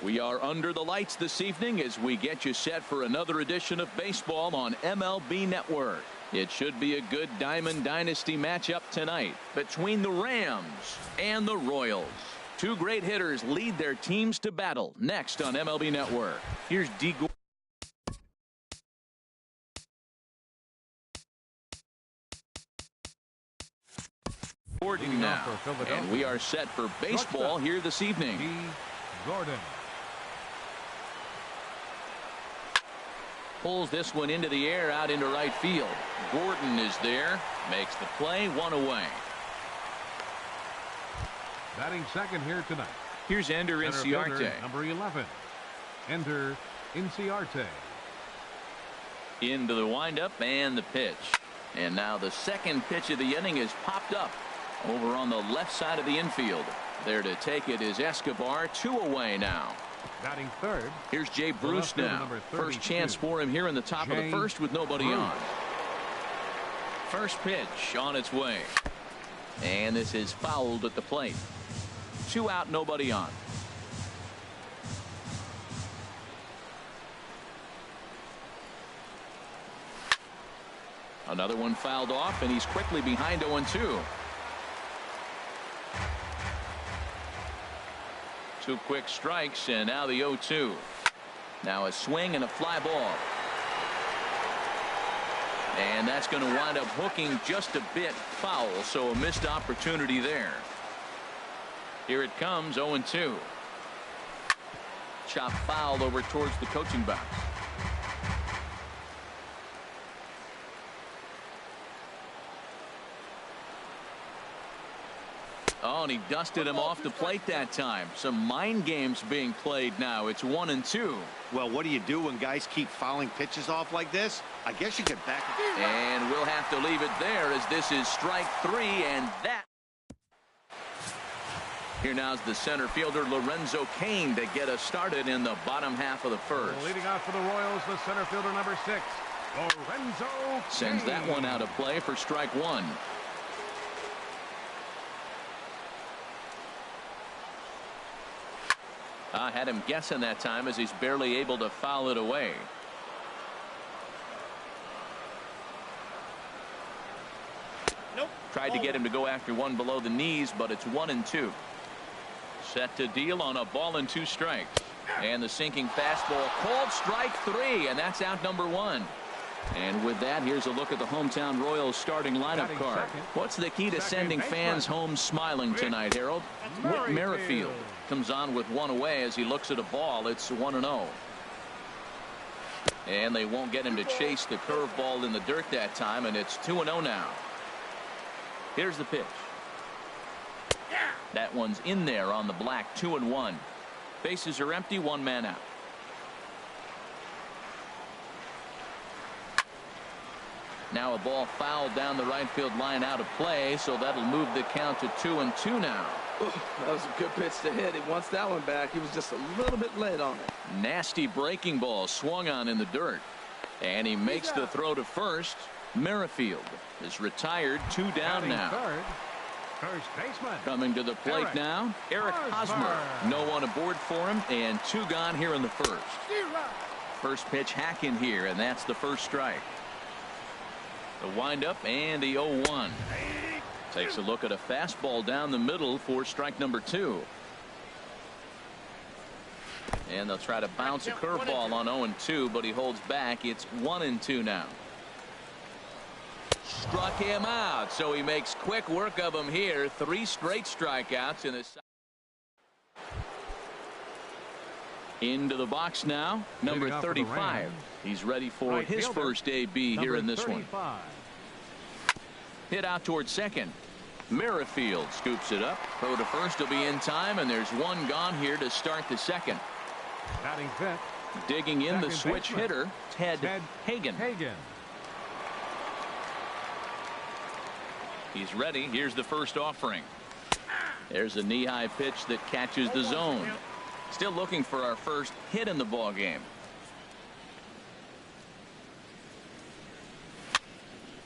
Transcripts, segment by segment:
We are under the lights this evening as we get you set for another edition of baseball on MLB Network. It should be a good Diamond Dynasty matchup tonight between the Rams and the Royals. Two great hitters lead their teams to battle next on MLB Network. Here's D. Gordon now, and we are set for baseball here this evening. Gordon pulls this one into the air out into right field. Gordon is there, makes the play, one away. Batting second here tonight. Here's Ender Inciarte. Number 11. Ender Inciarte. Into the windup and the pitch. And now the second pitch of the inning is popped up over on the left side of the infield. There to take it is Escobar, 2 away now. Batting third. Here's Jay Bruce now. First chance for him here in the top of the first with nobody on. First pitch on its way. And this is fouled at the plate. 2 out, nobody on. Another one fouled off, and he's quickly behind 0-2. 2 quick strikes, and now the 0-2. Now a swing and a fly ball. And that's going to wind up hooking just a bit foul, so a missed opportunity there. Here it comes, 0-2. Chop fouled over towards the coaching box. Oh, and he dusted him off the plate that time. Some mind games being played now. It's 1-2. Well, what do you do when guys keep fouling pitches off like this? I guess you get back. And we'll have to leave it there as this is strike 3, and that. Here now's the center fielder Lorenzo Cain to get us started in the bottom half of the first. Leading off for the Royals, the center fielder number 6, Lorenzo Cain. Sends that one out of play for strike 1. I had him guessing that time as he's barely able to foul it away. Nope. Tried to get him to go after one below the knees, but it's 1-2. Set to deal on a ball and 2 strikes. And the sinking fastball called strike 3, and that's out number 1. And with that, here's a look at the hometown Royals starting lineup card. What's the key to sending fans home smiling tonight, Harold? Whit Merrifield comes on with 1 away as he looks at a ball. It's 1-0. And they won't get him to chase the curveball in the dirt that time, and it's 2-0 now. Here's the pitch. That one's in there on the black. 2-1. Bases are empty, 1 man out. Now a ball fouled down the right field line out of play, so that'll move the count to 2-2 now. That was a good pitch to hit. He wants that one back. He was just a little bit late on it. Nasty breaking ball swung on in the dirt. And he makes the throw to first. Merrifield is retired. 2 down now. First baseman. Coming to the plate now, Eric Hosmer. No one aboard for him, and 2 gone here in the first. First pitch hack in here, and that's the first strike. The windup and the 0-1. Takes a look at a fastball down the middle for strike number 2. And they'll try to bounce a curveball on 0-2, but he holds back. It's 1-2 now. Struck him out, so he makes quick work of him here. 3 straight strikeouts in this. Into the box now, number 35. He's ready for his first AB here in this one. Hit out towards second. Merrifield scoops it up. Throw to first will be in time, and there's 1 gone here to start the second. Batting fifth. Digging in the switch hitter, Ted Hagen. He's ready. Here's the first offering. There's a knee-high pitch that catches the zone. Still looking for our first hit in the ball game.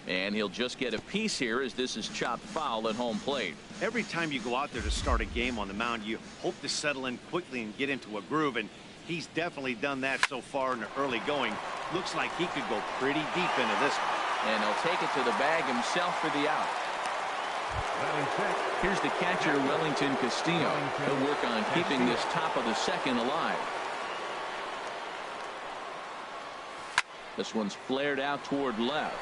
And he'll just get a piece here as this is chopped foul at home plate. Every time you go out there to start a game on the mound, you hope to settle in quickly and get into a groove, and he's definitely done that so far in the early going. Looks like he could go pretty deep into this one. And he'll take it to the bag himself for the out. Here's the catcher, Wellington Castillo. He'll work on keeping this top of the second alive. This one's flared out toward left.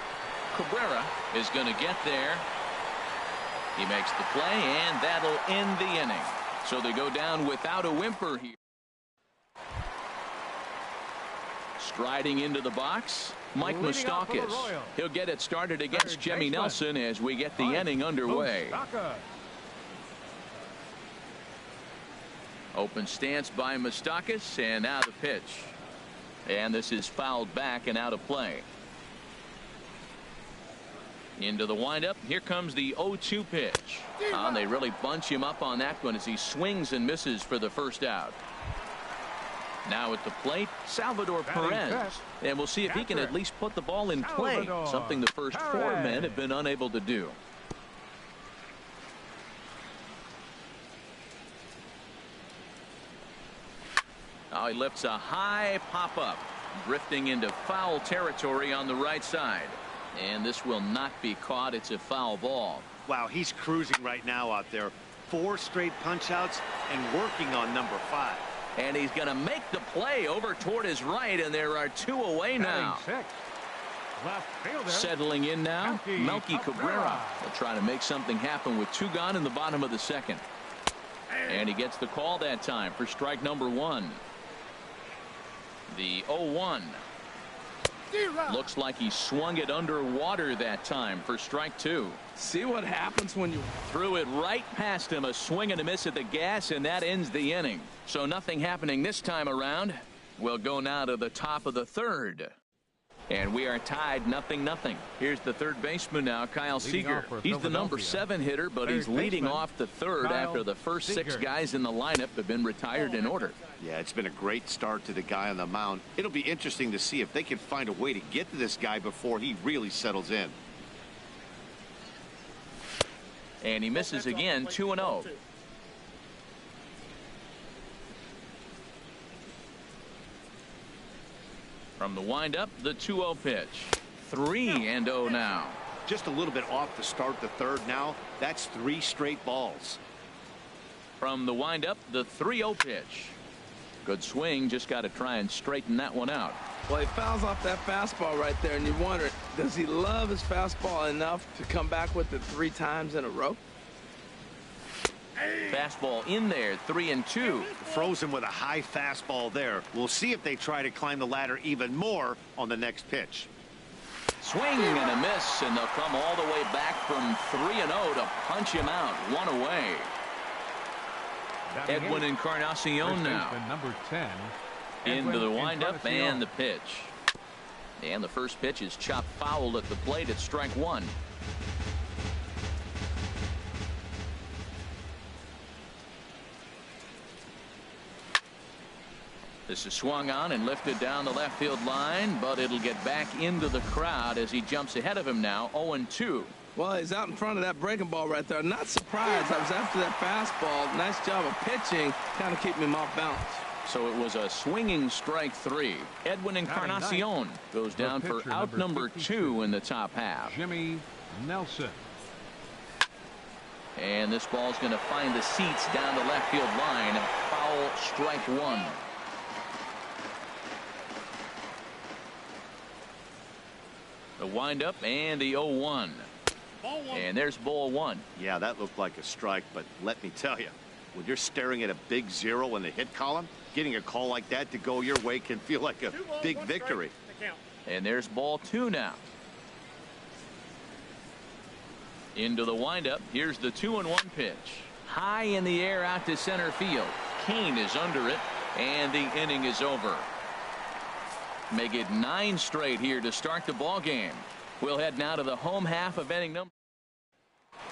Cabrera is going to get there. He makes the play, and that'll end the inning. So they go down without a whimper here. Striding into the box, Mike Moustakas. He'll get it started against Jimmy Nelson as we get the inning underway. Open stance by Moustakas, and now the pitch. And this is fouled back and out of play. Into the windup. Here comes the 0-2 pitch. They really bunch him up on that one as he swings and misses for the first out. Now at the plate, Salvador Perez. And we'll see if he can at least put the ball in play, something the first four men have been unable to do. He lifts a high pop-up, drifting into foul territory on the right side. And this will not be caught. It's a foul ball. Wow, he's cruising right now out there. 4 straight punch-outs and working on number 5. And he's going to make the play over toward his right, and there are 2 away now. Settling in now, Melky Cabrera. He'll try to make something happen with 2 gone in the bottom of the second. And he gets the call that time for strike number 1. The 0-1. Looks like he swung it underwater that time for strike 2. See what happens when you threw it right past him. A swing and a miss at the gas, and that ends the inning. So nothing happening this time around. We'll go now to the top of the third. And we are tied 0-0. Here's the third baseman now, Kyle Seager. He's the number 7 hitter, but he's leading off the third after the first 6 guys in the lineup have been retired in order. Yeah, it's been a great start to the guy on the mound. It'll be interesting to see if they can find a way to get to this guy before he really settles in. And he misses again, 2-0. From the windup, the 2-0 pitch. 3-0 now. Just a little bit off to start the third now. That's 3 straight balls. From the windup, the 3-0 pitch. Good swing, just got to try and straighten that one out. Well, he fouls off that fastball right there, and you wonder, does he love his fastball enough to come back with it 3 times in a row? Fastball in there, 3-2. Frozen with a high fastball there. We'll see if they try to climb the ladder even more on the next pitch. Swing and a miss, and they'll come all the way back from 3-0 to punch him out. 1 away. Edwin Encarnacion now. Number 10. Into the windup and the pitch. And the first pitch is chopped foul at the plate at strike 1. This is swung on and lifted down the left field line, but it'll get back into the crowd as he jumps ahead of him now, 0-2. Well, he's out in front of that breaking ball right there. Not surprised. I was after that fastball. Nice job of pitching, kind of keeping him off balance. So it was a swinging strike 3. Edwin Encarnacion goes down for out number 2 in the top half. Jimmy Nelson. And this ball's going to find the seats down the left field line. Foul, strike 1. The windup and the 0-1. And there's ball 1. Yeah, that looked like a strike, but let me tell you, when you're staring at a big 0 in the hit column, getting a call like that to go your way can feel like a big victory. And there's ball 2 now. Into the windup. Here's the 2-1 pitch. High in the air out to center field. Kane is under it, and the inning is over. Make it 9 straight here to start the ball game. We'll head now to the home half of inning number.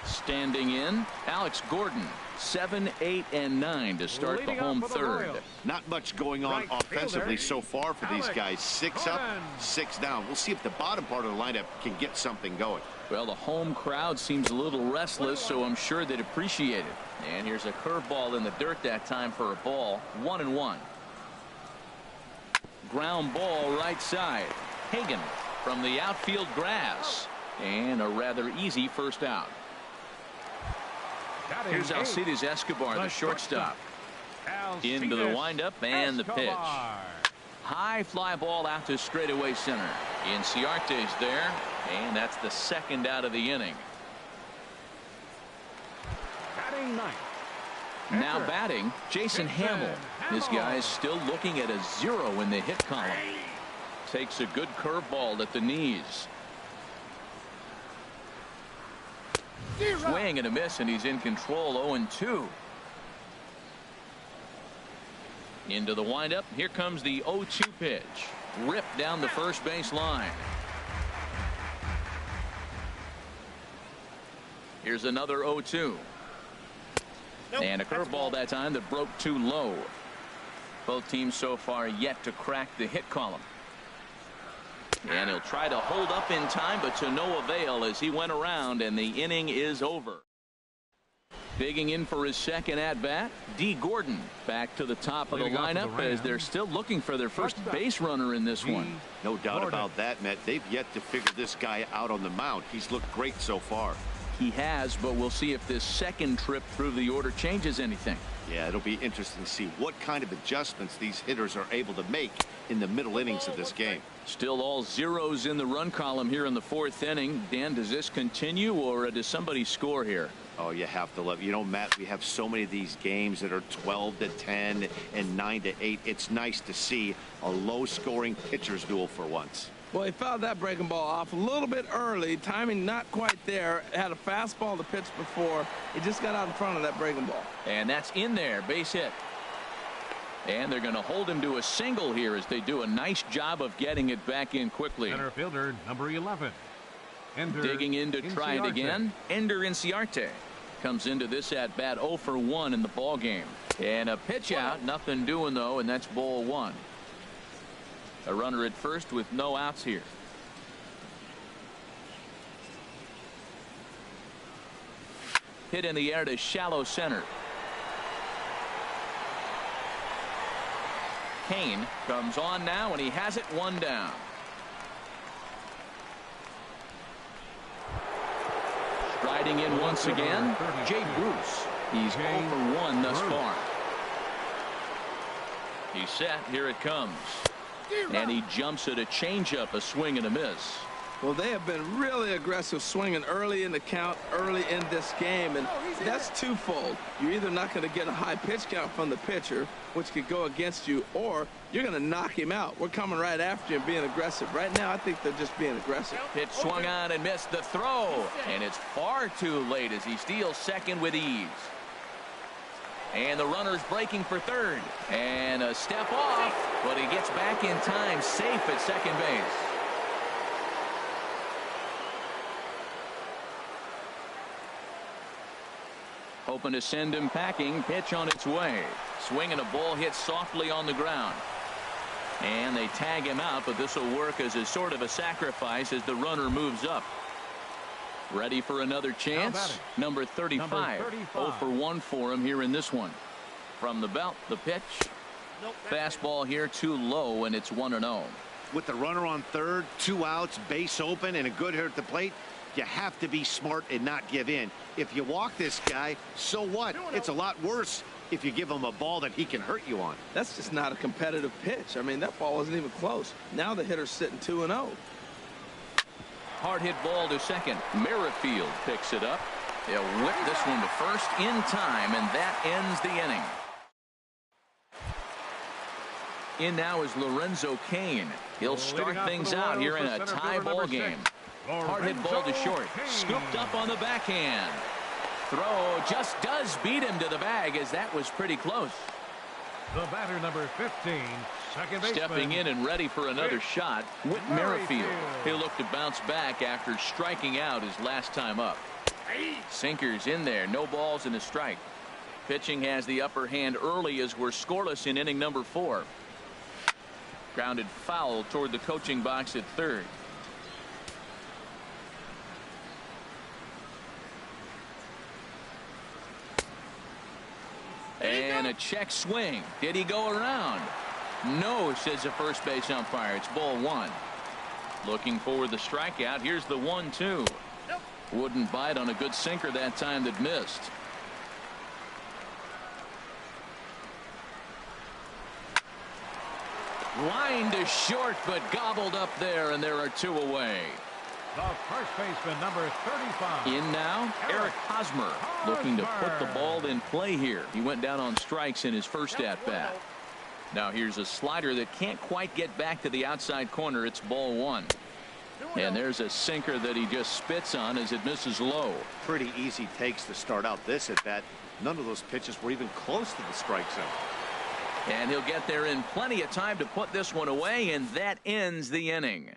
Standing in, Alex Gordon. 7, 8, and 9 to start the home third. Not much going on offensively so far for these guys. 6 up, 6 down. We'll see if the bottom part of the lineup can get something going. Well, the home crowd seems a little restless, so I'm sure they'd appreciate it. And here's a curveball in the dirt that time for a ball. 1-1. Ground ball right side. Hagan from the outfield grass. And a rather easy first out. Here's Alcides Escobar, the shortstop. Into the windup and the pitch. High fly ball out to straightaway center. Inciarte's there, and that's the second out of the inning. Now batting, Jason Hamill. This guy's still looking at a 0 in the hit column. Takes a good curveball at the knees. Swing and a miss, and he's in control. 0-2. Into the windup. Here comes the 0-2 pitch. Ripped down the first base line. Here's another 0-2. And a curveball that time that broke too low. Both teams so far yet to crack the hit column. And he'll try to hold up in time, but to no avail as he went around, and the inning is over. Digging in for his second at-bat, D. Gordon back to the top of the lineup as they're still looking for their first base runner in this one. No doubt about that, Matt. They've yet to figure this guy out on the mound. He's looked great so far. He has, but we'll see if this second trip through the order changes anything. Yeah, it'll be interesting to see what kind of adjustments these hitters are able to make in the middle innings of this game. Still all zeros in the run column here in the fourth inning. Dan, does this continue, or does somebody score here? Oh, you have to love it. You know, Matt, we have so many of these games that are 12-10 and 9-8. It's nice to see a low-scoring pitcher's duel for once. Well, he fouled that breaking ball off a little bit early. Timing not quite there. Had a fastball to pitch before. He just got out in front of that breaking ball. And that's in there. Base hit. And they're going to hold him to a single here as they do a nice job of getting it back in quickly. Center fielder number 11. Digging in to try it again. Ender Inciarte comes into this at bat 0 for 1 in the ball game. And a pitch out. Nothing doing, though, and that's ball 1. A runner at first with no outs here. Hit in the air to shallow center. Kane comes on now, and he has it 1 down. Striding in once again, Jay Bruce. He's 0 for 1 thus far. He's set. Here it comes. And he jumps at a changeup, a swing and a miss. Well, they have been really aggressive swinging early in the count, early in this game, and that's twofold. You're either not going to get a high pitch count from the pitcher, which could go against you, or you're going to knock him out. We're coming right after you and being aggressive. Right now, I think they're just being aggressive. Pitch swung on and missed the throw, and it's far too late as he steals second with ease. And the runner's breaking for third. And a step off, but he gets back in time, safe at second base. Hoping to send him packing. Pitch on its way. Swing and a ball hit softly on the ground. And they tag him out, but this will work as a sort of a sacrifice as the runner moves up. Ready for another chance. Number 35. 0 for 1 for him here in this one. From the belt, the pitch. Fastball here too low, and it's 1-0. With the runner on third, 2 outs, base open, and a good hitter at the plate, you have to be smart and not give in. If you walk this guy, so what? It's a lot worse if you give him a ball that he can hurt you on. That's just not a competitive pitch. I mean, that ball wasn't even close. Now the hitter's sitting 2-0. Hard hit ball to second. Merrifield picks it up. They'll whip this one to first in time, and that ends the inning. In now is Lorenzo Cain. He'll start things out here in a tie ball game. Hard hit ball to short. Scooped up on the backhand. Throw just does beat him to the bag, as that was pretty close. The batter, number 15, second baseman. Stepping in and ready for another shot, Whit Merrifield. He'll look to bounce back after striking out his last time up. Sinkers in there, no balls and a strike. Pitching has the upper hand early as we're scoreless in inning number 4. Grounded foul toward the coaching box at third. And a check swing. Did he go around? No, says the first base umpire. It's ball 1. Looking for the strikeout. Here's the 1-2. Wouldn't bite on a good sinker that time that missed. Line to short, but gobbled up there, and there are 2 away. The first baseman, number 35. In now, Eric Hosmer, looking to put the ball in play here. He went down on strikes in his first at-bat. Now here's a slider that can't quite get back to the outside corner. It's ball 1. And there's a sinker that he just spits on as it misses low. Pretty easy takes to start out this at-bat. None of those pitches were even close to the strike zone. And he'll get there in plenty of time to put this one away, and that ends the inning.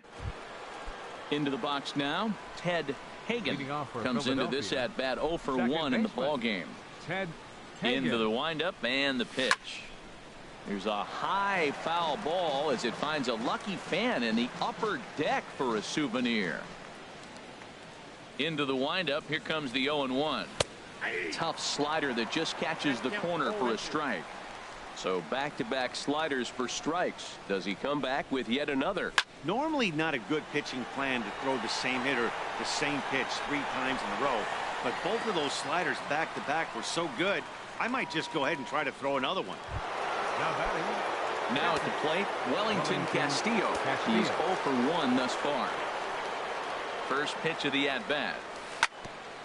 Into the box now, Ted Hagen comes into this at-bat 0 for 1 in the ball game. Ted Hagen. Into the windup and the pitch. There's a high foul ball as it finds a lucky fan in the upper deck for a souvenir. Into the windup. Here comes the 0-1. Tough slider that just catches the corner for a strike. So back-to-back sliders for strikes. Does he come back with yet another? Normally not a good pitching plan to throw the same hitter the same pitch 3 times in a row. But both of those sliders back-to-back were so good, I might just go ahead and try to throw another one. Now at the plate, Wellington Castillo. He's 0 for 1 thus far. First pitch of the at-bat.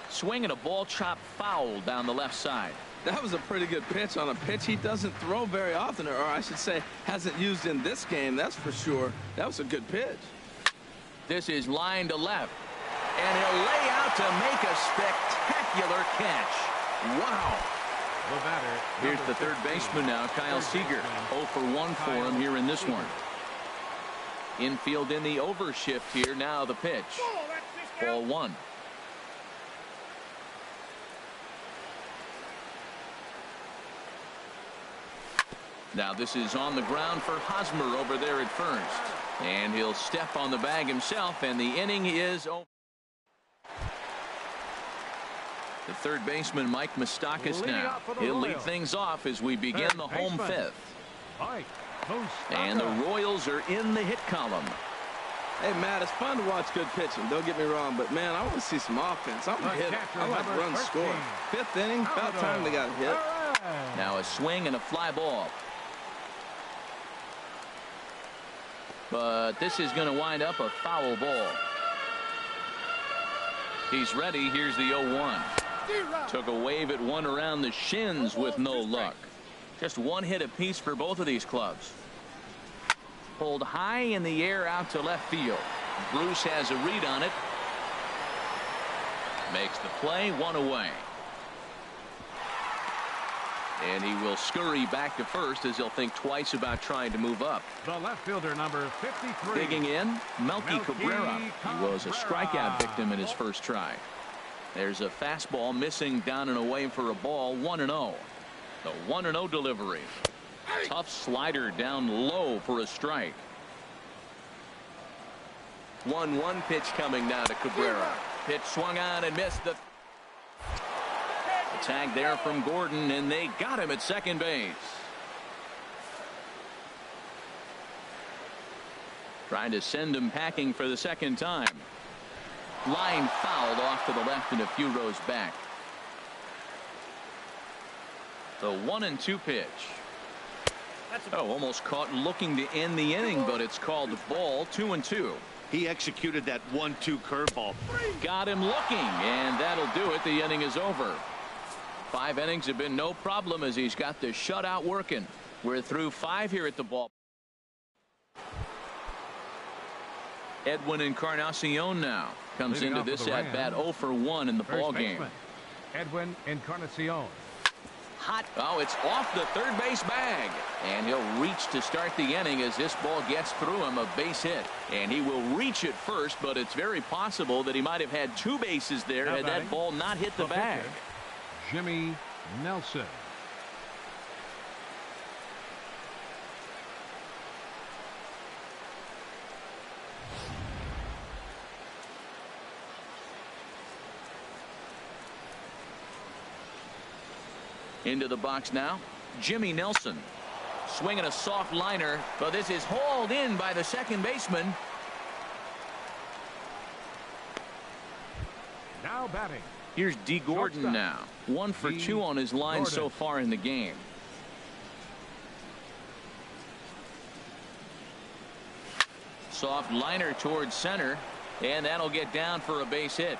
Swing and a ball chopped foul down the left side. That was a pretty good pitch on a pitch he doesn't throw very often, or I should say hasn't used in this game, that's for sure. That was a good pitch. This is line to left. And he'll lay out to make a spectacular catch. Wow. Here's the third baseman now, Kyle Seager. 0 for 1 for him here in this one. Infield in the overshift here. Now the pitch. Ball 1. Now this is on the ground for Hosmer over there at first. And he'll step on the bag himself, and the inning is over. The third baseman, Mike Moustakas, now. He'll lead things off as we begin the home 5th. And the Royals are in the hit column. Hey, Matt, it's fun to watch good pitching. Don't get me wrong, but, man, I want to see some offense. I'm a hitter. I like run score. 5th inning, about time they got a hit. Now a swing and a fly ball. But this is going to wind up a foul ball. He's ready. Here's the 0-1. Took a wave at one around the shins with no luck. Just one hit apiece for both of these clubs. Pulled high in the air out to left field. Bruce has a read on it. Makes the play, 1 away. And he will scurry back to first as he'll think twice about trying to move up. The left fielder, number 53. Digging in, Melky Cabrera. He was a strikeout victim in his first try. There's a fastball missing down and away for a ball. 1-0. The 1-0 delivery. Tough slider down low for a strike. 1-1 pitch coming now to Cabrera. Pitch swung on and missed. The tag there from Gordon, and they got him at second base. Trying to send him packing for the second time. Line fouled off to the left and a few rows back. The 1-2 pitch. Oh, almost caught looking to end the inning, but it's called ball. 2-2. He executed that 1-2 curveball. Got him looking, and that'll do it. The inning is over. 5 innings have been no problem as he's got the shutout working. We're through 5 here at the ball. Edwin Encarnacion now comes into this at bat 0 for 1 in the ball game. Edwin Encarnacion. Hot. Oh, it's off the third base bag, and he'll reach to start the inning as this ball gets through him. A base hit, and he will reach it first, but it's very possible that he might have had 2 bases there had that ball not hit the bag. Jimmy Nelson. Into the box now, Jimmy Nelson. Swinging a soft liner, but this is hauled in by the second baseman. Now batting. Here's D. Gordon now. 1 for 2 on his line so far in the game. Soft liner towards center, and that'll get down for a base hit.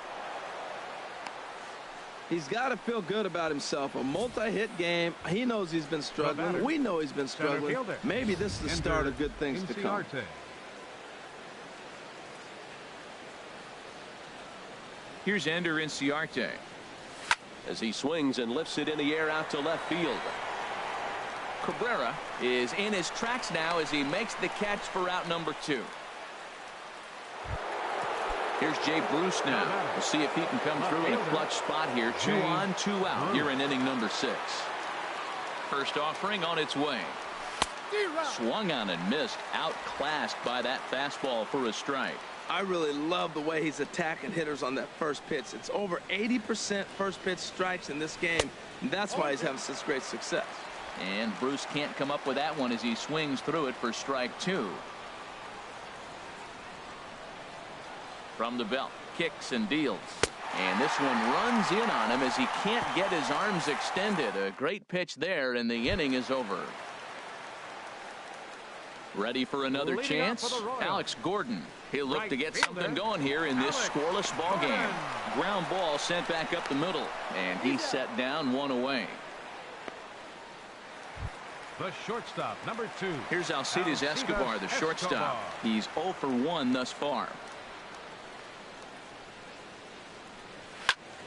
He's got to feel good about himself. A multi-hit game. He knows he's been struggling. We know he's been struggling. Maybe this is the start of good things to come. Here's Ender Inciarte as he swings and lifts it in the air out to left field. Cabrera is in his tracks now as he makes the catch for out number 2. Here's Jay Bruce now. We'll see if he can come through in a clutch spot here. 2 on, 2 out here in inning number 6. First offering on its way. Swung on and missed. Outclassed by that fastball for a strike. I really love the way he's attacking hitters on that first pitch. It's over 80% first pitch strikes in this game, and that's why he's having such great success. And Bruce can't come up with that one as he swings through it for strike 2. From the belt, kicks and deals. And this one runs in on him as he can't get his arms extended. A great pitch there, and the inning is over. Ready for another chance? Alex Gordon. He'll look to get something going here in this scoreless ball game. Ground ball sent back up the middle, and he's set down 1 away. The shortstop, number 2. Here's Alcides Escobar, the shortstop. He's 0 for 1 thus far.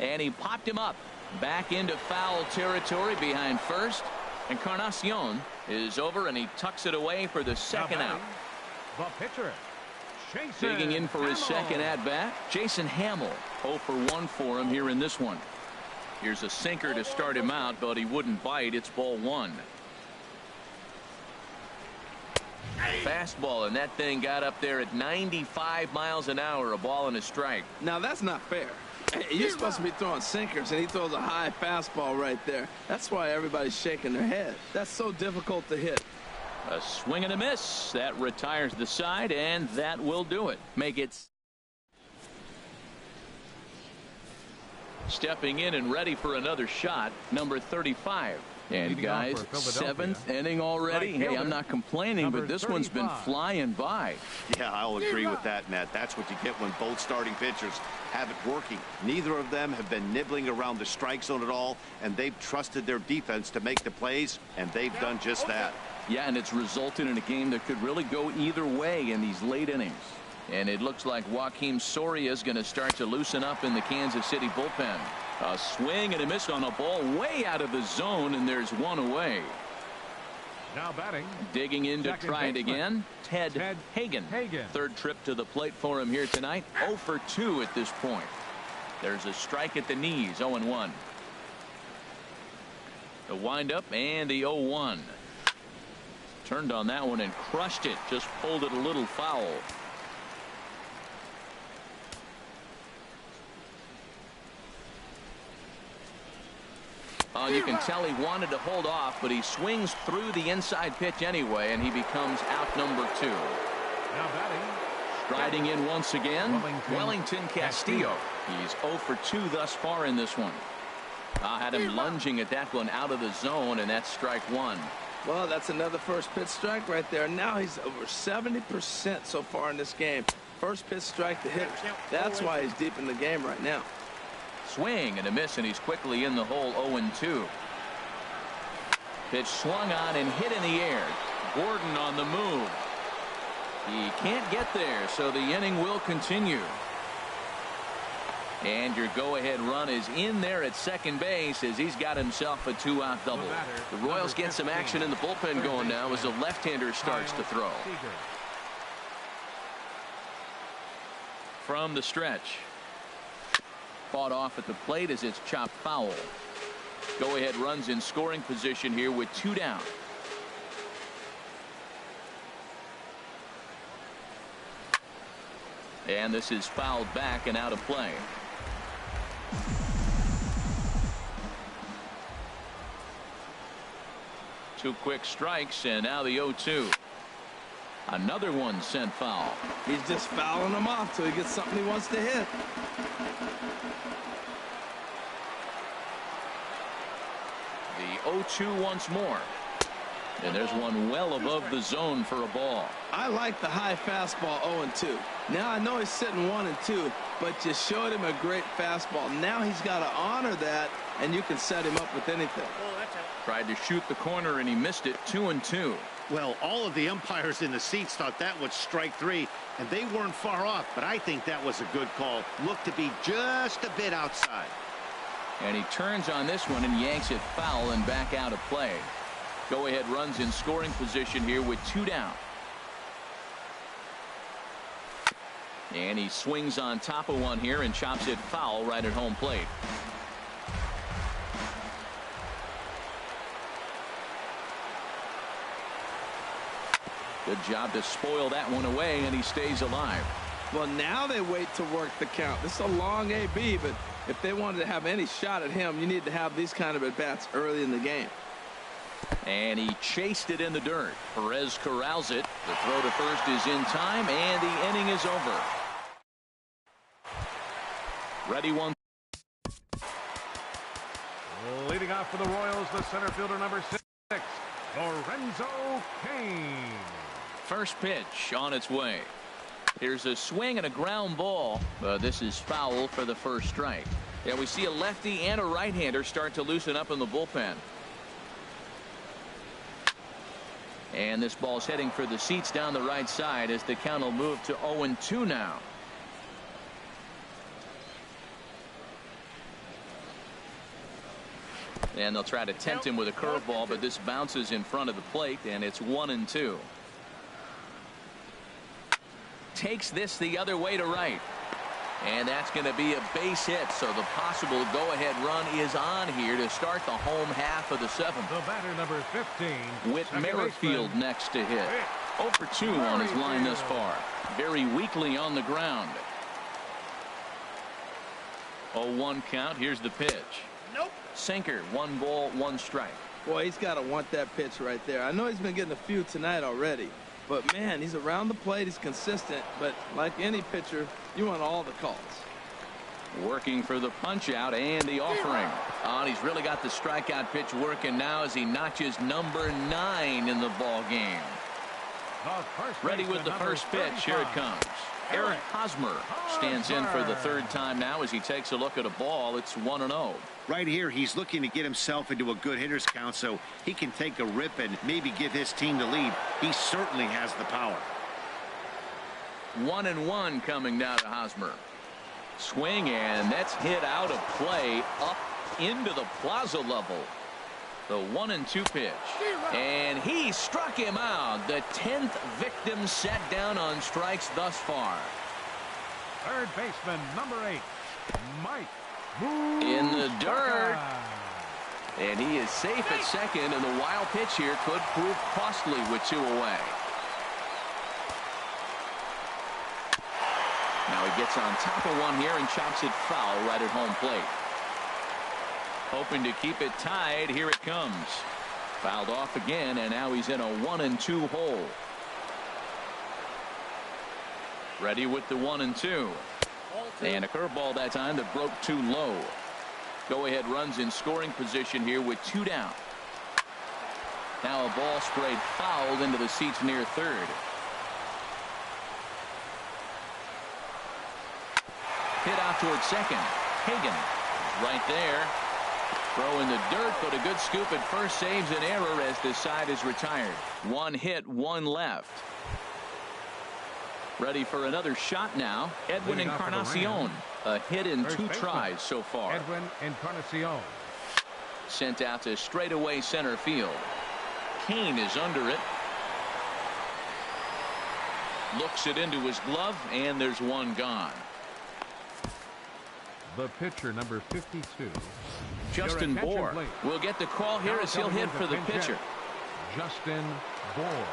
And he popped him up back into foul territory behind first. Encarnacion is over, and he tucks it away for the second out. The pitcher, digging in for his second at bat, Jason Hamill. 0 for 1 for him here in this one. Here's a sinker to start him out, but he wouldn't bite. It's ball 1. Fastball, and that thing got up there at 95 miles an hour. A ball and a strike. Now that's not fair. You're supposed to be throwing sinkers, and he throws a high fastball right there. That's why everybody's shaking their head. That's so difficult to hit. A swing and a miss. That retires the side, and that will do it. Make it. Stepping in and ready for another shot, number 35. And guys, 7th inning already. Hey, I'm not complaining, but this one's been flying by. Yeah, I'll agree with that, Matt. That's what you get when both starting pitchers have it working. Neither of them have been nibbling around the strike zone at all, and they've trusted their defense to make the plays, and they've done just that. Yeah, and it's resulted in a game that could really go either way in these late innings. And it looks like Joakim Soria is going to start to loosen up in the Kansas City bullpen. A swing and a miss on a ball way out of the zone, and there's 1 away. Now batting. Digging in to try it again, Ted Hagen. Third trip to the plate for him here tonight. 0 for 2 at this point. There's a strike at the knees, 0-1. The windup and the 0-1. Turned on that one and crushed it. Just pulled it a little foul. You can tell he wanted to hold off, but he swings through the inside pitch anyway, and he becomes out number 2. Now batting. Striding in once again, Wellington Castillo. He's 0 for 2 thus far in this one. Had him lunging at that one out of the zone, and that's strike 1. Well, that's another first pitch strike right there. Now he's over 70% so far in this game. First pitch strike to hitters. That's why he's deep in the game right now. Swing and a miss, and he's quickly in the hole. 0-2. Pitch swung on and hit in the air. Gordon on the move. He can't get there, so the inning will continue. And your go-ahead run is in there at second base as he's got himself a 2-out double. The Royals get some action in the bullpen going now as the left-hander starts to throw. From the stretch. Fought off at the plate as it's chopped foul. Go-ahead runs in scoring position here with 2 down. And this is fouled back and out of play. 2 quick strikes, and now the 0-2. Another one sent foul. He's just fouling them off till he gets something he wants to hit. The 0-2 once more. And there's one well above the zone for a ball. I like the high fastball 0-2. Now I know he's sitting 1-2, but you showed him a great fastball. Now he's got to honor that, and you can set him up with anything. Tried to shoot the corner, and he missed it. 2-2. Well, all of the umpires in the seats thought that was strike 3, and they weren't far off, but I think that was a good call. Looked to be just a bit outside. And he turns on this one and yanks it foul and back out of play. Go-ahead runs in scoring position here with 2 down. And he swings on top of one here and chops it foul right at home plate. Good job to spoil that one away, and he stays alive. Well, now they wait to work the count. This is a long AB, but if they wanted to have any shot at him, you need to have these kind of at-bats early in the game. And he chased it in the dirt. Perez corrals it. The throw to first is in time, and the inning is over. Ready, 1. Leading off for the Royals, the center fielder number 6, Lorenzo Cain. First pitch on its way. Here's a swing and a ground ball. This is foul for the first strike. Yeah, we see a lefty and a right-hander start to loosen up in the bullpen. And this ball's heading for the seats down the right side as the count will move to 0-2 now. And they'll try to tempt him with a curveball, but this bounces in front of the plate, and it's 1-2. Takes this the other way to right. And that's going to be a base hit, so the possible go-ahead run is on here to start the home half of the 7th. The batter number 15. With Merrifield next to hit. 0 for 2 on his line thus far. Very weakly on the ground. 0-1 count. Here's the pitch. Nope. Sinker. 1 ball, 1 strike. Boy, he's got to want that pitch right there. I know he's been getting a few tonight already. But, man, he's around the plate. He's consistent. But like any pitcher, you want all the calls. Working for the punch out and the offering. And he's really got the strikeout pitch working now as he notches number 9 in the ball game. Ready with the first pitch. Here it comes. Eric Hosmer stands in for the 3rd time now as he takes a look at a ball. It's 1-0. Right here, he's looking to get himself into a good hitter's count so he can take a rip and maybe give his team the lead. He certainly has the power. 1-1 coming now to Hosmer. Swing, and that's hit out of play up into the plaza level. The 1-2 pitch. And he struck him out. The 10th victim set down on strikes thus far. Third baseman number 8, Mike. In the dirt. And he is safe at second, and the wild pitch here could prove costly with 2 away. Now he gets on top of one here and chops it foul right at home plate. Hoping to keep it tied. Here it comes. Fouled off again, and now he's in a 1-2 hole. Ready with the 1-2. And a curveball that time that broke too low. Go-ahead runs in scoring position here with 2 down. Now a ball sprayed fouled into the seats near third. Hit out towards second. Hagan right there. Throw in the dirt, but a good scoop at first saves an error as the side is retired. 1 hit, 1 left. Ready for another shot now. Edwin Encarnacion. A hit in 2 tries so far. Edwin Encarnacion. Sent out to straightaway center field. Cain is under it. Looks it into his glove, and there's 1 gone. The pitcher number 52. Justin Bohr will get the call here as he'll hit for the pitcher. Justin Bohr.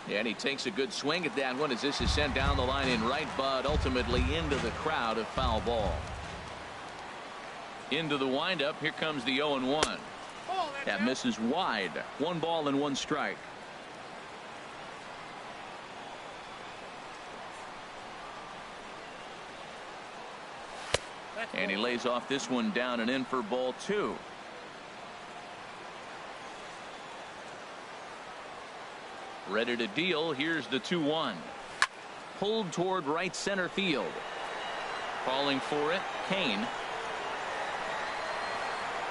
And he takes a good swing at that one as this is sent down the line in right, but ultimately into the crowd of foul ball. Into the windup. Here comes the 0-1. That misses wide. 1 ball and 1 strike. And he lays off this one down and in for ball 2. Ready to deal. Here's the 2-1. Pulled toward right center field. Calling for it, Kane.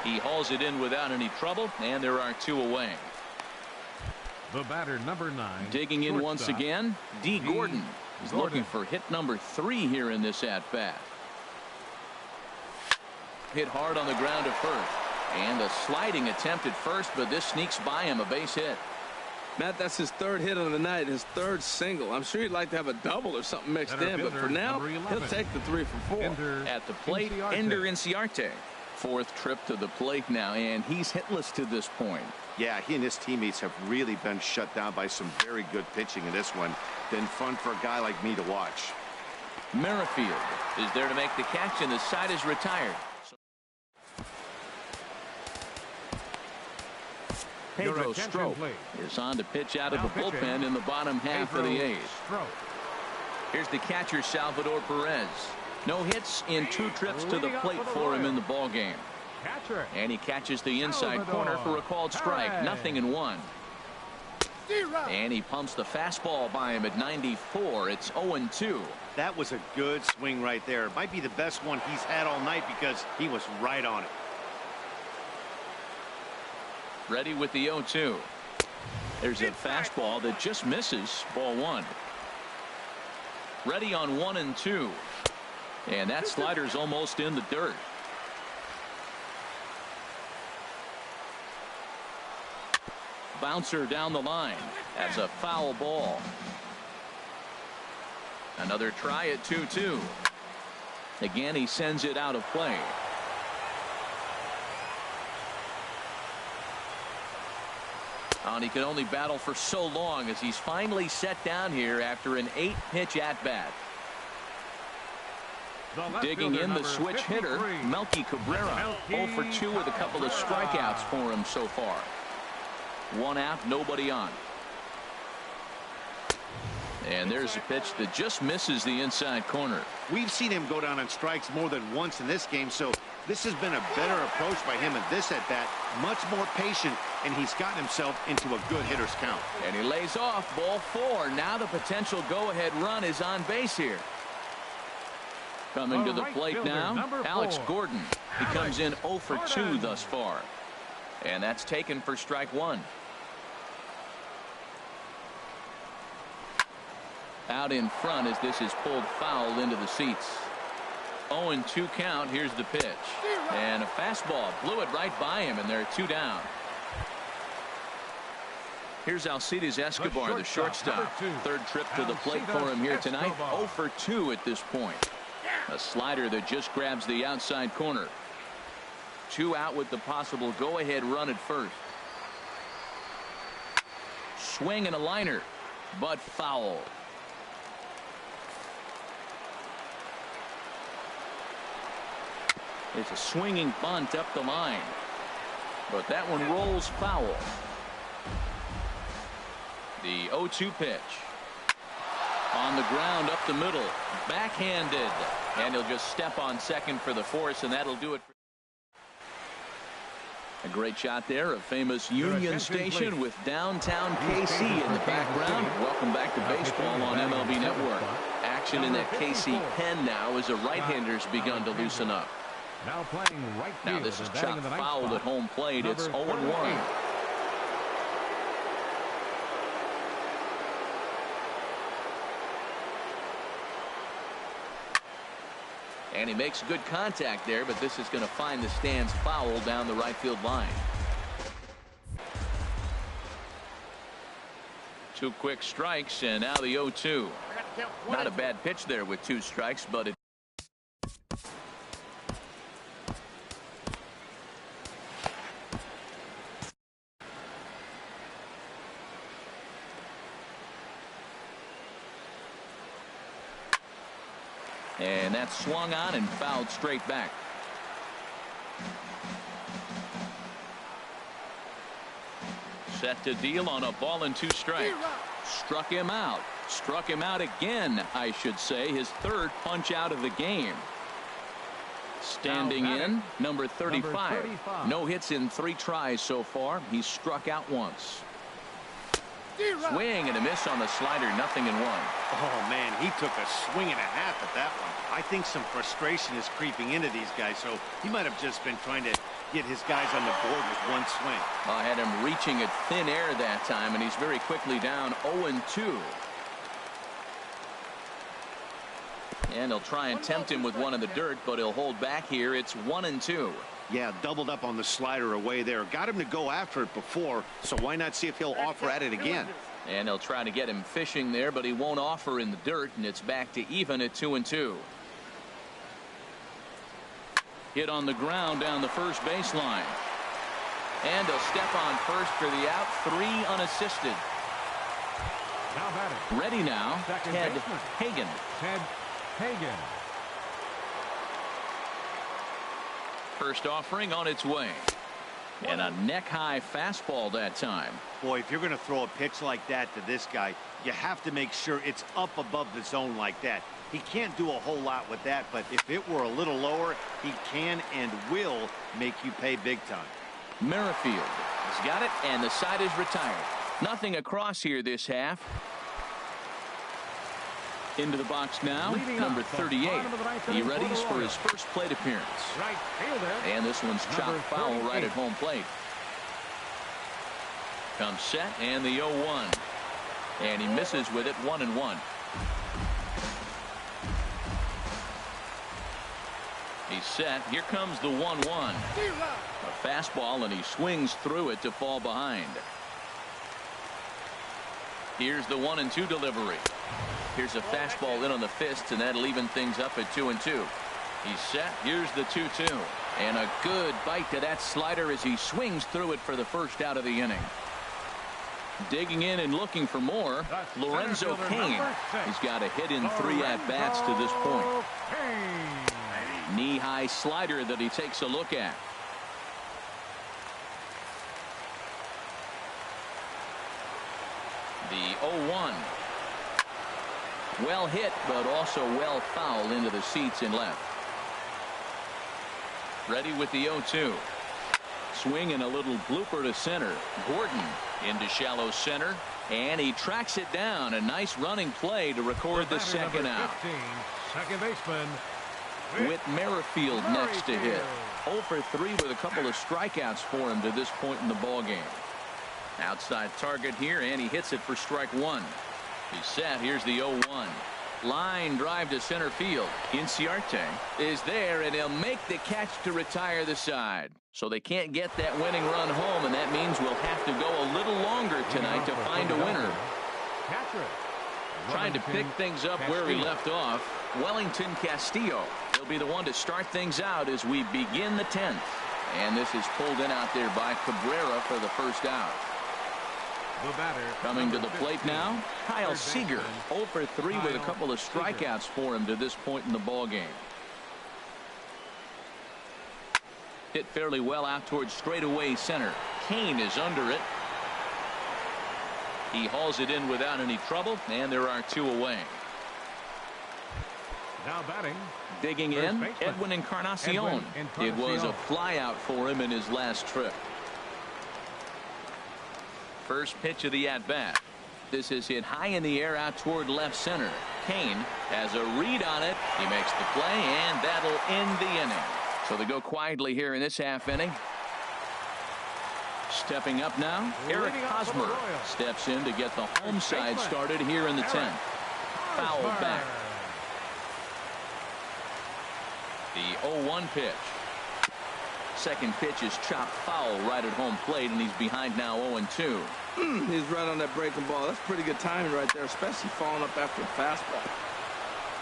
He hauls it in without any trouble, and there are 2 away. The batter, number 9. Digging in once again, D. Gordon. He's looking for hit number 3 here in this at-bat. Hit hard on the ground to first. And a sliding attempt at first, but this sneaks by him, a base hit. Matt, that's his 3rd hit of the night, his 3rd single. I'm sure he'd like to have a double or something mixed in, but for now, he'll take the 3 for 4. At the plate, Ender Inciarte. 4th trip to the plate now, and he's hitless to this point. Yeah, he and his teammates have really been shut down by some very good pitching in this one. Been fun for a guy like me to watch. Merrifield is there to make the catch, and the side is retired. Pedro Strop is on to pitch out of the bullpen in the bottom half of the 8th. Here's the catcher, Salvador Perez. No hits in 2 trips to the plate for him in the ball game. And he catches the inside corner for a called strike. 0-1. And he pumps the fastball by him at 94. It's 0-2. That was a good swing right there. Might be the best one he's had all night because he was right on it. Ready with the 0-2. There's a fastball that just misses. Ball 1. Ready on 1-2. And that slider's almost in the dirt. Bouncer down the line. That's a foul ball. Another try at 2-2. Again, he sends it out of play. And he can only battle for so long as he's finally set down here after an 8-pitch at-bat. Digging in the switch hitter, Melky Cabrera. 0 for 2 with a couple of strikeouts for him so far. 1 out, nobody on. And there's a pitch that just misses the inside corner. We've seen him go down on strikes more than once in this game, so this has been a better approach by him at this at-bat. Much more patient, and he's gotten himself into a good hitter's count. And he lays off ball 4. Now the potential go-ahead run is on base here. Coming to the plate now, Alex Gordon. He comes in 0 for 2 thus far. And that's taken for strike 1. Out in front as this is pulled foul into the seats. 0-2 count. Here's the pitch. And a fastball blew it right by him, and there are 2 down. Here's Alcides Escobar, the shortstop. 3rd trip to the plate for him here tonight. 0 for 2 at this point. A slider that just grabs the outside corner. 2 out with the possible go-ahead run at first. Swing and a liner, but foul. It's a swinging bunt up the line, but that one rolls foul. The 0-2 pitch. On the ground up the middle, backhanded, and he'll just step on second for the force, and that'll do it. A great shot there of famous Union Station with downtown KC in the background. Welcome back to baseball on MLB Network. Action in that KC pen now as a right-hander's begun to loosen up. Now playing right field. Now this is chopped foul at home plate. It's 0-1. And he makes good contact there, but this is going to find the stands foul down the right field line. 2 quick strikes, and now the 0-2. Not a bad pitch there with 2 strikes, but it. And that's swung on and fouled straight back. Set to deal on a ball and 2 strikes. Struck him out. Struck him out again, I should say. His 3rd punch out of the game. Standing in, number 35. No hits in 3 tries so far. He's struck out once. Swing and a miss on the slider. 0-1. Oh, man, he took a swing and a half at that one. I think some frustration is creeping into these guys, so he might have just been trying to get his guys on the board with one swing. I had him reaching at thin air that time, and he's very quickly down 0-2. And he'll try and tempt him with one in the dirt, but he'll hold back here. It's 1-2. Yeah, doubled up on the slider away there. Got him to go after it before, so why not see if he'll offer at it again? And they'll try to get him fishing there, but he won't offer in the dirt, and it's back to even at 2-2. Hit on the ground down the first baseline. And he'll step on first for the out. 3 unassisted. Now batting. Ready now, Ted Hagen. Ted Hagen. First offering on its way. And a neck-high fastball that time. Boy, if you're going to throw a pitch like that to this guy, you have to make sure it's up above the zone like that. He can't do a whole lot with that, but if it were a little lower, he can and will make you pay big time. Merrifield has got it, and the side is retired. Nothing across here this half. Into the box now, number 38. He readies for his first plate appearance. Right fielder. And this one's chopped foul right at home plate. Comes set, and the 0-1. And he misses with it, 1-1. He's set. Here comes the 1-1. A fastball, and he swings through it to fall behind. Here's the 1-2 delivery. Here's a fastball in on the fist, and that'll even things up at 2-2. He's set. Here's the 2-2. And a good bite to that slider as he swings through it for the first out of the inning. Digging in and looking for more, Lorenzo Cain. He's got a hit in 3 at-bats to this point. Knee-high slider that he takes a look at. The 0-1. Well hit, but also well fouled into the seats in left. Ready with the 0-2. Swing and a little blooper to center. Gordon into shallow center, and he tracks it down. A nice running play to record the second out. 15, second baseman With Merrifield next to hit. 0 for 3 with a couple of strikeouts for him to this point in the ball game. Outside target here, and he hits it for strike 1. He's set. Here's the 0-1. Line drive to center field. Inciarte is there, and he'll make the catch to retire the side. So they can't get that winning run home, and that means we'll have to go a little longer tonight to find a winner. Trying to pick things up where he left off. Wellington Castillo. He'll be the one to start things out as we begin the 10th. And this is pulled in out there by Cabrera for the first out. Coming to the plate now, Kyle Seager. 0 for 3 with a couple of strikeouts for him to this point in the ball game. Hit fairly well out towards straightaway center. Cain is under it. He hauls it in without any trouble, and there are 2 away. Now batting. Digging in, Edwin Encarnacion. It was a fly out for him in his last trip. First pitch of the at-bat. This is hit high in the air out toward left center. Cain has a read on it. He makes the play, and that'll end the inning. So they go quietly here in this half inning. Stepping up now, Eric Hosmer steps in to get the home side started here in the 10th. Foul back. The 0-1 pitch. Second pitch is chopped foul right at home plate, and he's behind now 0-2. He's right on that breaking ball. That's pretty good timing right there, especially falling up after a fastball.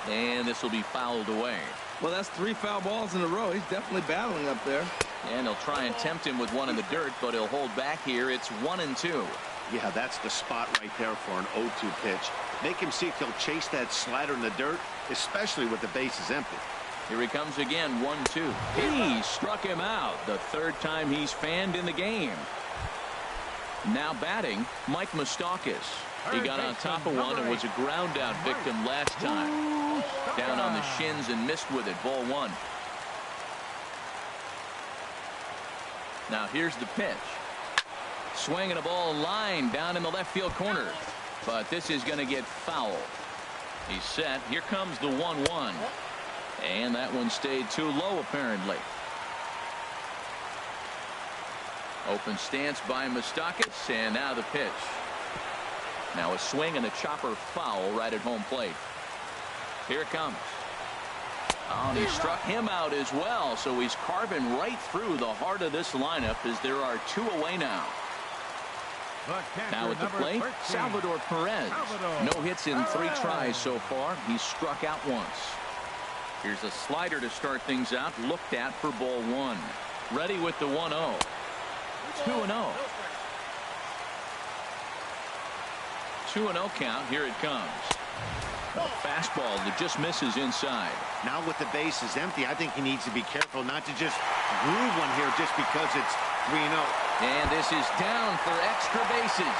And this will be fouled away. Well, that's 3 foul balls in a row. He's definitely battling up there. And he'll try and tempt him with one in the dirt, but he'll hold back here. It's 1-2. Yeah, that's the spot right there for an 0-2 pitch. Make him see if he'll chase that slider in the dirt, especially with the bases empty. Here he comes again, 1-2. He struck him out. The 3rd time he's fanned in the game. Now batting, Mike Moustakas. He got on top of one and was a ground out victim last time. Down on the shins and missed with it. Ball 1. Now here's the pitch. Swinging a ball line down in the left field corner. But this is going to get foul. He's set. Here comes the 1-1. And that one stayed too low apparently. Open stance by Moustakas, and now the pitch. Now a swing and a chopper foul right at home plate. Here it comes. Oh, and he struck him out as well, so he's carving right through the heart of this lineup as there are 2 away now. Now at the plate, Salvador Perez. No hits in 3 tries so far. He's struck out once. Here's a slider to start things out, looked at for ball 1. Ready with the 1-0. 2-0. 2-0 count. Here it comes. A fastball that just misses inside. Now with the bases empty, I think he needs to be careful not to just groove one here just because it's 3-0. And this is down for extra bases.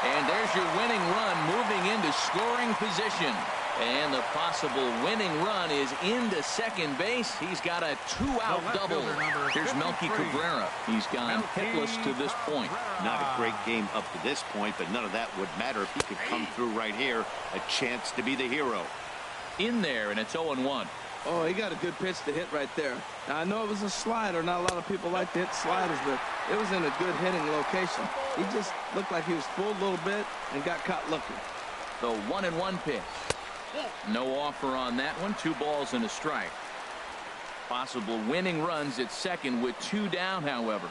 And there's your winning run moving into scoring position. And the possible winning run is into second base. He's got a 2-out double. Here's Melky Cabrera. He's gone hitless to this point. Not a great game up to this point, but none of that would matter if he could come through right here. A chance to be the hero. In there, and it's 0-1. Oh, he got a good pitch to hit right there. Now, I know it was a slider. Not a lot of people like to hit sliders, but it was in a good hitting location. He just looked like he was fooled a little bit and got caught looking. The 1-1 pitch. No offer on that one. 2 balls and a strike. Possible winning runs at second with 2 down, however.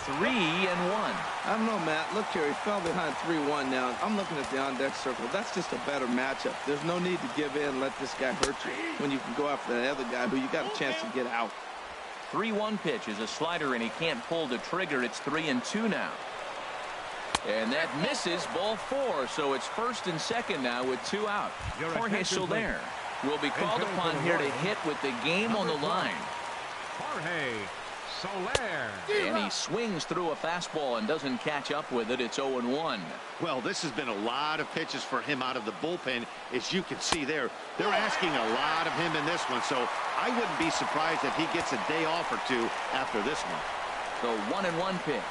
3-1. I don't know, Matt. Look here. He fell behind 3-1 now. I'm looking at the on-deck circle. That's just a better matchup. There's no need to give in and let this guy hurt you when you can go after the other guy who you got a chance to get out. 3-1 pitch is a slider, and he can't pull the trigger. It's 3-2 now. And that misses, ball 4, so it's first and second now with 2 out. Jorge Soler will be called upon here to hit with the game on the line. Jorge Soler. And he swings through a fastball and doesn't catch up with it. It's 0-1. Well, this has been a lot of pitches for him out of the bullpen. As you can see there, they're asking a lot of him in this one, so I wouldn't be surprised if he gets a day off or 2 after this one. The 1-1 pitch.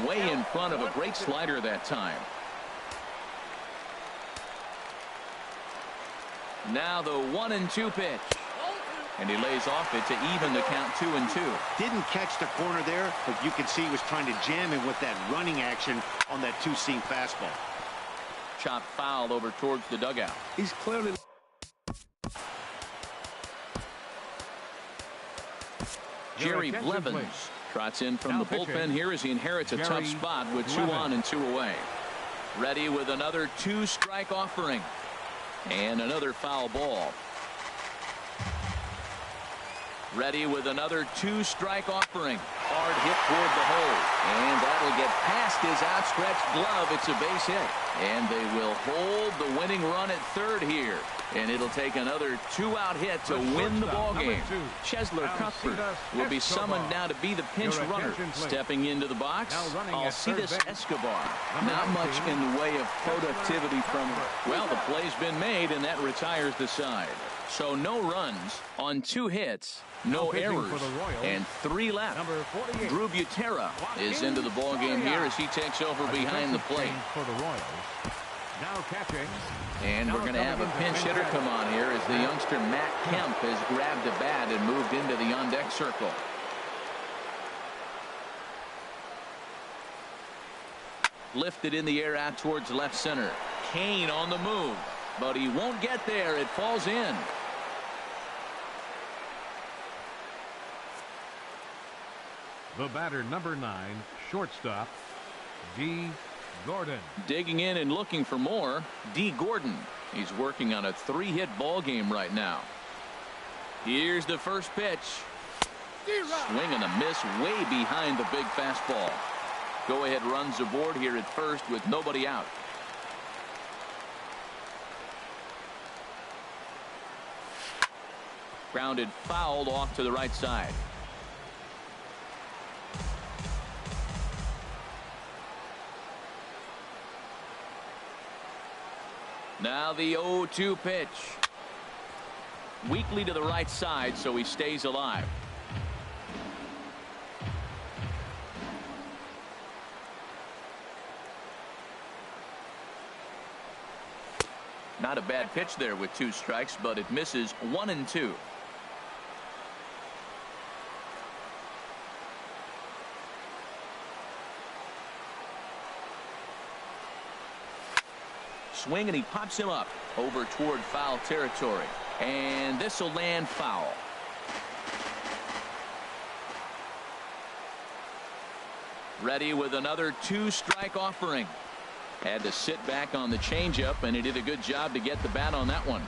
Way in front of a great slider that time. Now the 1-2 pitch. And he lays off it to even the count 2-2. Didn't catch the corner there, but you can see he was trying to jam him with that running action on that 2-seam fastball. Chop foul over towards the dugout. He's clearly... Jerry Blevins trots in from the bullpen here as he inherits a tough spot with 2 on and 2 away. Ready with another 2-strike offering. And another foul ball. Ready with another 2-strike offering. Hard hit toward the hole. And that'll get past his outstretched glove. It's a base hit. And they will hold the winning run at third here. And it'll take another 2-out hit to win the ball game. Cheslor Cuthbert will be summoned now to be the pinch runner. Stepping into the box, Alcides Escobar. Not much in the way of productivity from him. Well, the play's been made, and that retires the side. So no runs on 2 hits, no errors, and 3 left. Drew Butera is into the ball game here as he takes over behind the plate. Now catching. And we're going to have a pinch hitter come on here as the youngster Matt Kemp has grabbed a bat and moved into the on-deck circle. Lifted in the air out towards left center. Kane on the move, but he won't get there. It falls in. The batter, number 9, shortstop, D. Gordon. Digging in and looking for more, D. Gordon. He's working on a 3-hit ball game right now. Here's the first pitch. Swing and a miss way behind the big fastball. Go ahead runs aboard here at first with nobody out. Grounded fouled off to the right side. Now the 0-2 pitch. Weakly to the right side, so he stays alive. Not a bad pitch there with 2 strikes, but it misses 1-2. Swing, and he pops him up over toward foul territory. And this will land foul. Ready with another 2-strike offering. Had to sit back on the changeup, and he did a good job to get the bat on that one.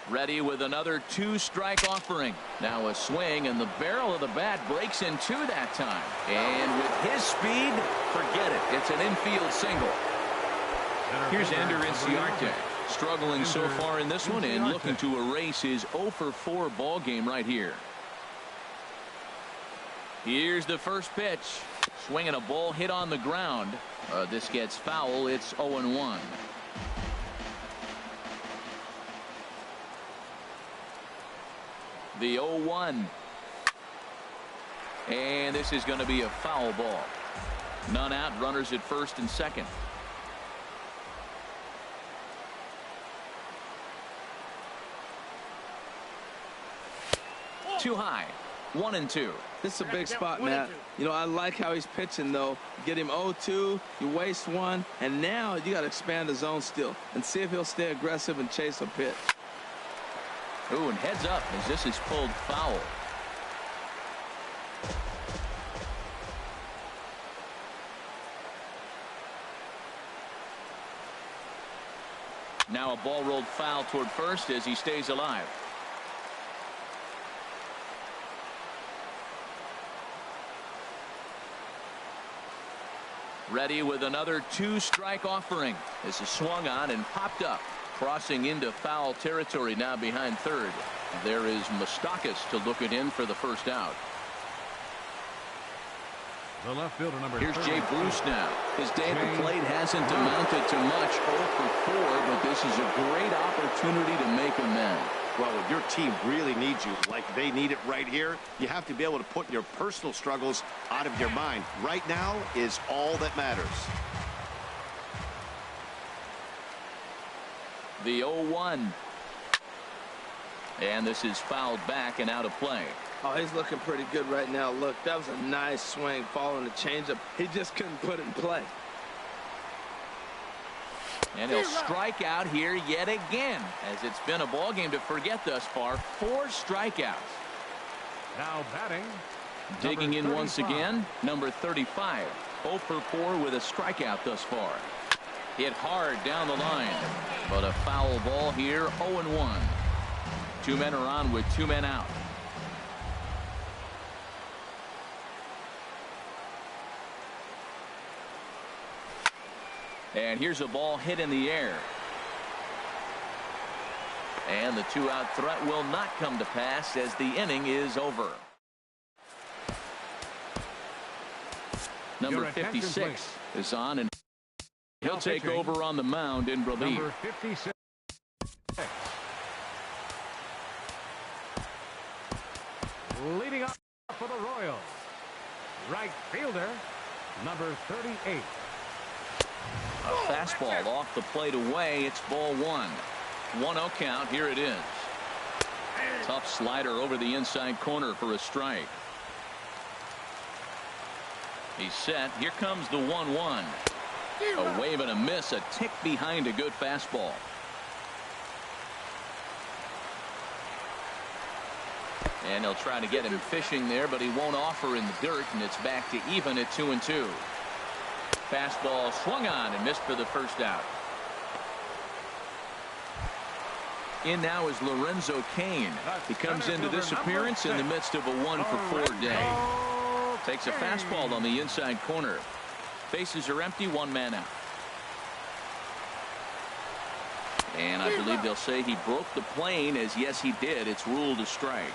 Ready with another 2-strike offering. Now a swing, and the barrel of the bat breaks in 2 that time. And with his speed, forget it. It's an infield single. Here's Ender Inciarte, struggling so far in this one and looking to erase his 0-for-4 ball game right here. Here's the first pitch. Swinging a ball hit on the ground. This gets foul. It's 0-1. The 0-1. And this is going to be a foul ball. None out. Runners at first and second. Too high. 1-2. This is a big spot, Matt. You know, I like how he's pitching, though. Get him 0-2, you waste 1, and now you got to expand the zone still and see if he'll stay aggressive and chase a pitch. Ooh, and heads up as this is pulled foul. Now a ball rolled foul toward first as he stays alive. Ready with another 2-strike offering. This is swung on and popped up, crossing into foul territory now behind third. There is Moustakas to look it in for the first out. The left fielder, number Here's Jay Bruce now. His day at the plate hasn't amounted to much, 0-for-4, but this is a great opportunity to make amends. Well, if your team really needs you like they need it right here, you have to be able to put your personal struggles out of your mind. Right now is all that matters. The 0-1. And this is fouled back and out of play. Oh, he's looking pretty good right now. Look, that was a nice swing following the changeup. He just couldn't put it in play. And he'll strike out here yet again, as it's been a ball game to forget thus far. 4 strikeouts. Now batting. Digging in once again, number 35. 0-for-4 with a strikeout thus far. Hit hard down the line, but a foul ball here. 0-1. 2 men are on with 2 men out. And here's a ball hit in the air. And the 2-out threat will not come to pass as the inning is over. Number 56 is on, and he'll take over on the mound in relief. Number 56. Leading up for the Royals, right fielder, number 38. A fastball off the plate away. It's ball 1. 1-0 count. Here it is. Tough slider over the inside corner for a strike. He's set. Here comes the 1-1. A wave and a miss. A tick behind a good fastball. And he'll try to get him fishing there, but he won't offer in the dirt, and it's back to even at 2-2. Fastball swung on and missed for the first out. In now is Lorenzo Cain. He comes into this appearance in the midst of a 1-for-4 day. Takes a fastball on the inside corner. Bases are empty, 1 man out. And I believe they'll say he broke the plane, as yes he did. It's ruled a strike.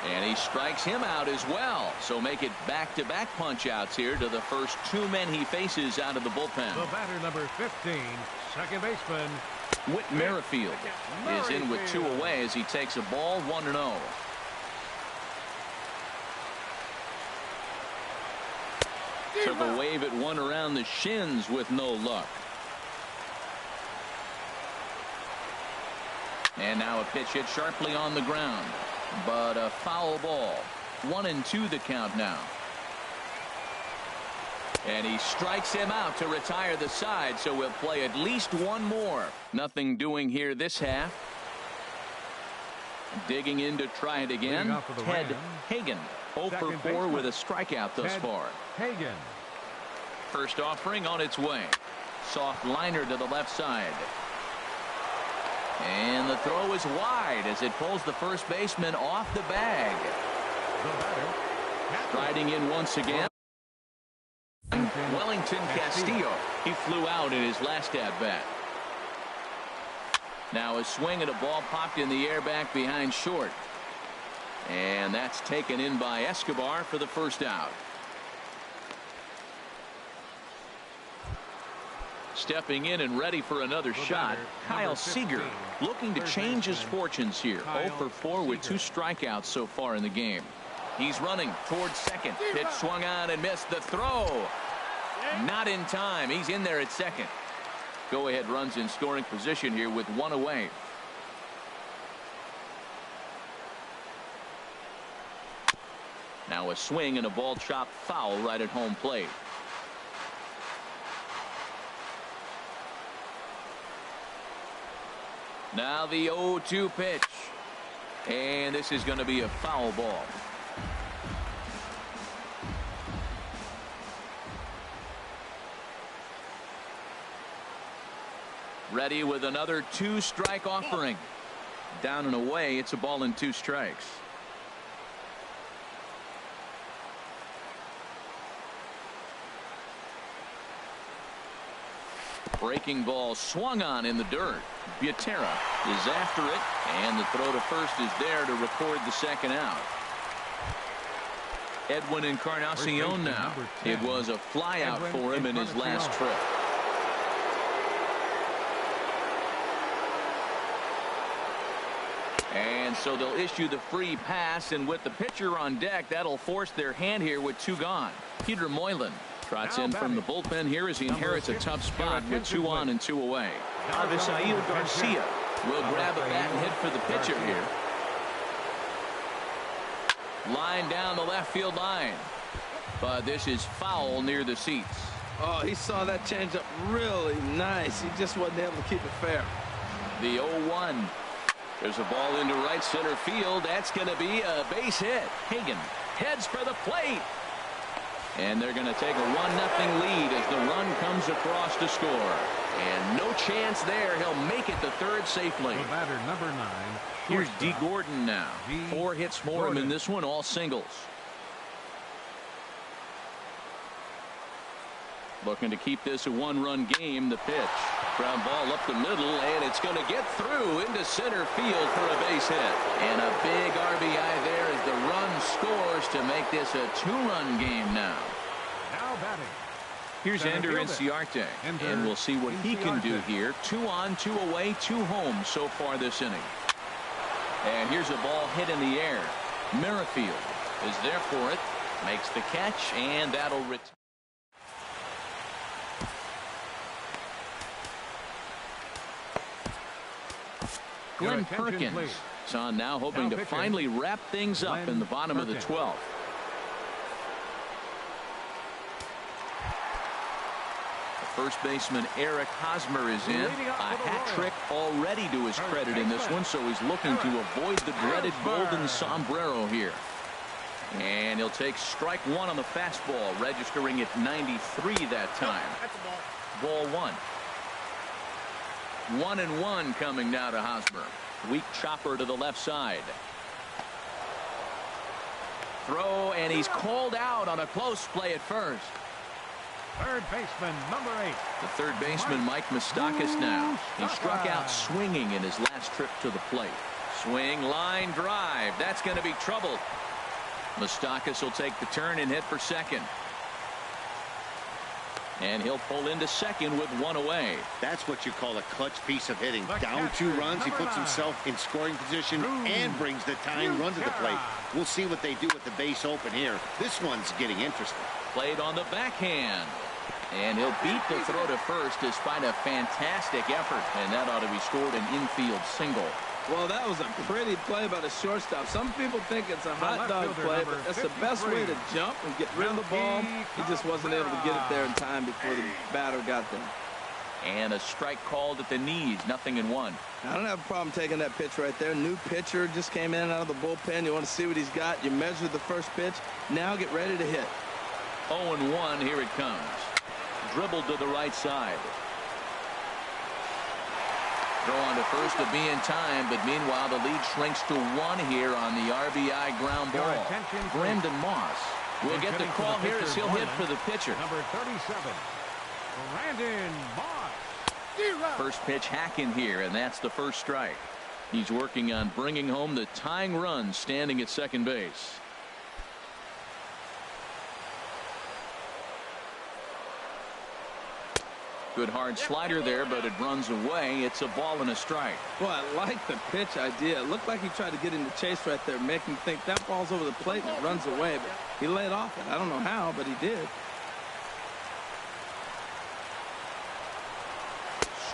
And he strikes him out as well. So make it back-to-back punch-outs here to the first two men he faces out of the bullpen. The batter, number 15, second baseman, Whit Merrifield is in with two away as he takes a ball 1-0. Took a wave at one around the shins with no luck. And now a pitch hit sharply on the ground, but a foul ball. 1-2 the count now. And he strikes him out to retire the side, so we'll play at least one more. Nothing doing here this half. Digging in to try it again. Ted Hagen, 0 for 4 with a strikeout thus far. Hagen. First offering on its way. Soft liner to the left side. And the throw is wide as it pulls the first baseman off the bag. Striding in once again. Wellington Castillo. He flew out in his last at-bat. Now a swing and a ball popped in the air back behind short. And that's taken in by Escobar for the first out. Stepping in and ready for another shot, Kyle Seager, looking to change his fortunes here. 0 for 4 with 2 strikeouts so far in the game. He's running towards second. Pitch swung on and missed. The throw. Not in time. He's in there at second. Go ahead runs in scoring position here with 1 away. Now a swing and a ball chopped foul right at home plate. Now the 0-2 pitch. And this is going to be a foul ball. Ready with another 2-strike offering. Down and away, it's a ball and 2 strikes. Breaking ball swung on in the dirt. Butera is after it, and the throw to first is there to record the second out. Edwin Encarnacion now. It was a fly out for him in his last trip. And so they'll issue the free pass, and with the pitcher on deck, that'll force their hand here with 2 gone. Peter Moylan trots in from the bullpen here as he inherits a tough spot with 2 on and 2 away. Avisail Garcia will grab a bat and hit for the pitcher here. Line down the left field line, but this is foul near the seats. Oh, he saw that changeup really nice. He just wasn't able to keep it fair. The 0-1. There's a ball into right center field. That's going to be a base hit. Hagen heads for the plate. And they're going to take a 1-0 lead as the run comes across to score. And no chance there. He'll make it to third safely. The batter, number 9. Here's D. Gordon now. 4 hits for him in this one, all singles. Looking to keep this a 1-run game. The pitch. Ground ball up the middle, and it's going to get through into center field for a base hit. And a big RBI there as the run scores to make this a 2-run game now. Now batting. Here's Ender Inciarte, and we'll see what he can do here. 2 on, 2 away, 2 home so far this inning. And here's a ball hit in the air. Merrifield is there for it, makes the catch, and that'll return. Glenn Perkins is on now, hoping to finally wrap things up in the bottom of the 12th. First baseman Eric Hosmer is in. A hat trick already to his credit in this one, so he's looking to avoid the dreaded golden sombrero here. And he'll take strike 1 on the fastball, registering at 93 that time. Ball 1. 1-1 coming now to Hosmer. Weak chopper to the left side. Throw, and he's called out on a close play at first. Third baseman, number 8. The third baseman, Mike Moustakas now. He struck out swinging in his last trip to the plate. Swing, line drive. That's going to be trouble. Moustakas will take the turn and hit for second. And he'll pull into second with one away. That's what you call a clutch piece of hitting. Down 2 runs, he puts himself in scoring position and brings the tying run to the plate. We'll see what they do with the base open here. This one's getting interesting. Played on the backhand. And he'll beat the throw to first despite a fantastic effort. And that ought to be scored an infield single. Well, that was a pretty play by the shortstop. Some people think it's a hot dog play, but that's the best way to jump and get rid of the ball. He just wasn't able to get it there in time before the batter got there. And a strike called at the knees. 0-1. I don't have a problem taking that pitch right there. New pitcher just came in out of the bullpen. You want to see what he's got. You measure the first pitch. Now get ready to hit. 0-1. Here it comes. Dribbled to the right side. Throw on to first to be in time, but meanwhile the lead shrinks to 1 here on the RBI ground ball. Brandon Moss will get the call here as he'll hit for the pitcher. Number 37, Brandon Moss. First pitch hacking here, and that's the first strike. He's working on bringing home the tying run, standing at second base. Good hard slider there, but it runs away. It's a ball and a strike. Well, I like the pitch idea. It looked like he tried to get in the chase right there, make him think that ball's over the plate and it runs away, but he laid off it. I don't know how, but he did.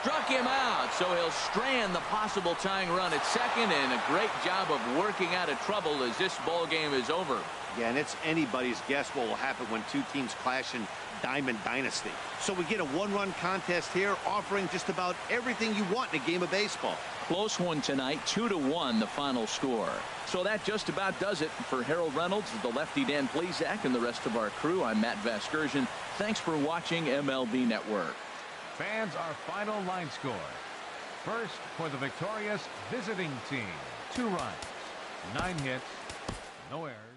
Struck him out, so he'll strand the possible tying run at second, and a great job of working out of trouble as this ball game is over. Yeah, and it's anybody's guess what will happen when 2 teams clash in Diamond Dynasty. So we get a 1-run contest here, offering just about everything you want in a game of baseball. Close one tonight, 2-1 the final score. So that just about does it. For Harold Reynolds, the lefty Dan Plesac, and the rest of our crew, I'm Matt Vasgersian. Thanks for watching MLB Network. Fans, our final line score. First for the victorious visiting team. 2 runs, 9 hits, no errors.